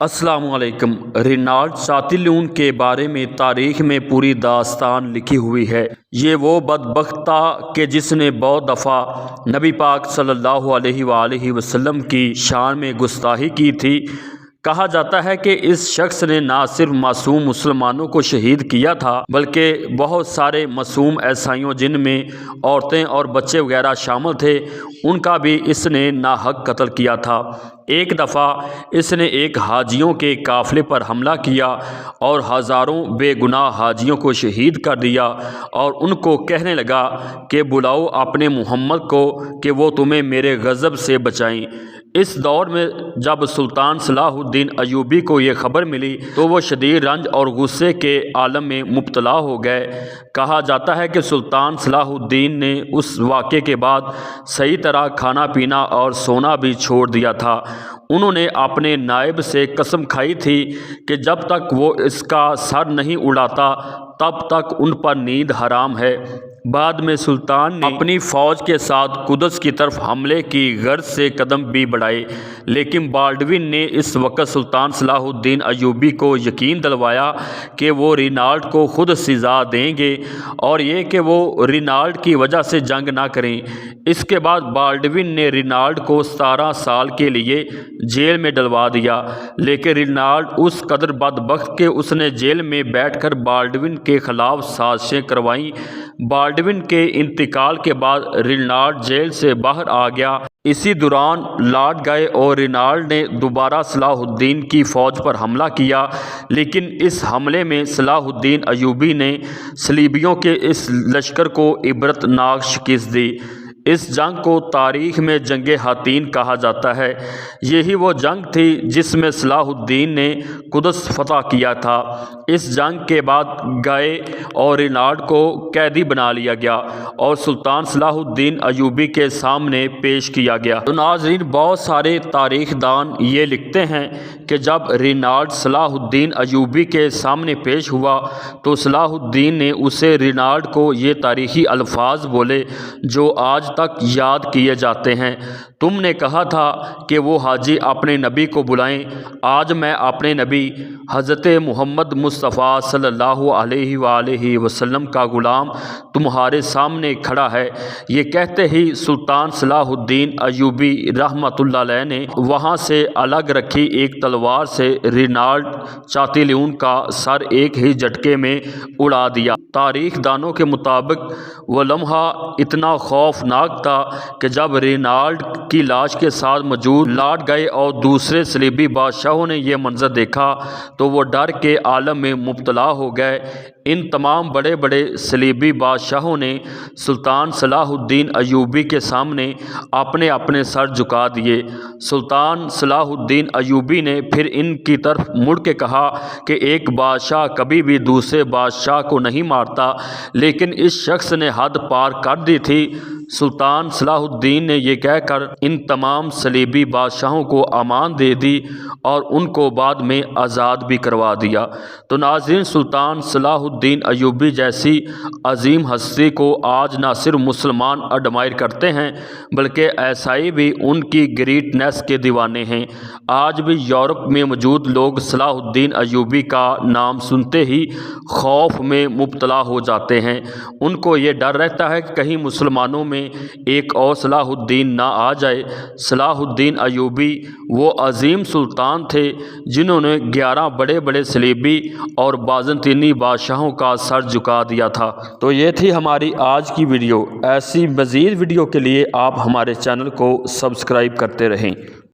السلام علیکم۔ رینالڈ چاتیلیون کے بارے میں تاریخ میں پوری داستان لکھی ہوئی ہے۔ یہ وہ بدبخت تھا کہ جس نے بہت دفعہ نبی پاک صلی اللہ علیہ وآلہ وسلم کی شان میں گستاخی کی تھی۔ کہا جاتا ہے کہ اس شخص نے نہ صرف معصوم مسلمانوں کو شہید کیا تھا بلکہ بہت سارے معصوم عیسائیوں جن میں عورتیں اور بچے وغیرہ شامل تھے ان کا بھی اس نے ناحق قتل کیا تھا۔ ایک دفعہ اس نے ایک حاجیوں کے قافلے پر حملہ کیا اور ہزاروں بے گناہ حاجیوں کو شہید کر دیا اور ان کو کہنے لگا کہ بلاؤ اپنے محمد کو کہ وہ تمہیں میرے غضب سے بچائیں۔ اس دور میں جب سلطان صلاح الدین ایوبی کو یہ خبر ملی تو وہ شدید رنج اور غصے کے عالم میں مبتلا ہو گئے۔ کہا جاتا ہے کہ سلطان صلاح الدین نے اس واقعے کے بعد صحیح طرح کھانا پینا اور سونا بھی چھوڑ دیا تھا۔ انہوں نے اپنے نائب سے قسم کھائی تھی کہ جب تک وہ اس کا سر نہیں اڑاتا تب تک ان پر نیند حرام ہے۔ بعد میں سلطان نے اپنی فوج کے ساتھ قدس کی طرف حملے کی غرض سے قدم بھی بڑھائے، لیکن بالڈوین نے اس وقت سلطان صلاح الدین ایوبی کو یقین دلوایا کہ وہ رینالڈ کو خود سزا دیں گے اور یہ کہ وہ رینالڈ کی وجہ سے جنگ نہ کریں۔ اس کے بعد بالڈوین نے رینالڈ کو 17 سال کے لیے جیل میں ڈلوا دیا، لیکن رینالڈ اس قدر بدبخت کہ اس نے جیل میں بیٹھ کر بالڈوین کے خلاف سازشیں کروائیں۔ بالڈوین کے انتقال کے بعد رینالڈ جیل سے باہر آ گیا۔ اسی دوران لارڈ گئے اور رینالڈ نے دوبارہ صلاح الدین کی فوج پر حملہ کیا، لیکن اس حملے میں صلاح الدین ایوبی نے صلیبیوں کے اس لشکر کو عبرتناک شکست دی۔ اس جنگ کو تاریخ میں جنگ حطین کہا جاتا ہے۔ یہی وہ جنگ تھی جس میں صلاح الدین نے قدس فتح کیا تھا۔ اس جنگ کے بعد گائے اور رینالڈ کو قیدی بنا لیا گیا اور سلطان صلاح الدین ایوبی کے سامنے پیش کیا گیا۔ تو ناظرین، بہت سارے تاریخ دان یہ لکھتے ہیں کہ جب رینالڈ صلاح الدین ایوبی کے سامنے پیش ہوا تو صلاح الدین نے اسے رینالڈ کو یہ تاریخی الفاظ بولے جو آج تک یاد کیے جاتے ہیں۔ تم نے کہا تھا کہ وہ حاجی اپنے نبی کو بلائیں، آج میں اپنے نبی حضرت محمد مصطفیٰ صلی اللہ علیہ وآلہ وسلم کا غلام تمہارے سامنے کھڑا ہے۔ یہ کہتے ہی سلطان صلاح الدین ایوبی رحمۃ اللہ علیہ نے وہاں سے الگ رکھی ایک تلوار سے رینالڈ چاتیلیون کا سر ایک ہی جھٹکے میں اڑا دیا۔ تاریخ دانوں کے مطابق وہ لمحہ اتنا خوفناک تھا کہ جب رینالڈ کی لاش کے ساتھ موجود لارڈ گئے اور دوسرے صلیبی بادشاہوں نے یہ منظر دیکھا تو وہ ڈر کے عالم میں مبتلا ہو گئے۔ ان تمام بڑے بڑے صلیبی بادشاہوں نے سلطان صلاح الدین ایوبی کے سامنے اپنے اپنے سر جھکا دیے۔ سلطان صلاح الدین ایوبی نے پھر ان کی طرف مڑ کے کہا کہ ایک بادشاہ کبھی بھی دوسرے بادشاہ کو نہیں مارتا، لیکن اس شخص نے حد پار کر دی تھی۔ سلطان صلاح الدین نے یہ کہہ کر ان تمام صلیبی بادشاہوں کو امان دے دی اور ان کو بعد میں آزاد بھی کروا دیا۔ تو ناظرین، سلطان صلاح الدین ایوبی جیسی عظیم ہستی کو آج نہ صرف مسلمان ایڈمائر کرتے ہیں بلکہ عیسائی بھی ان کی گریٹنیس کے دیوانے ہیں۔ آج بھی یورپ میں موجود لوگ صلاح الدین ایوبی کا نام سنتے ہی خوف میں مبتلا ہو جاتے ہیں۔ ان کو یہ ڈر رہتا ہے کہ کہیں مسلمانوں میں ایک اور صلاح الدین نہ آ جائے۔ صلاح الدین ایوبی وہ عظیم سلطان تھے جنہوں نے 11 بڑے بڑے صلیبی اور بازنطینی بادشاہوں کا سر جھکا دیا تھا۔ تو یہ تھی ہماری آج کی ویڈیو۔ ایسی مزید ویڈیو کے لیے آپ ہمارے چینل کو سبسکرائب کرتے رہیں۔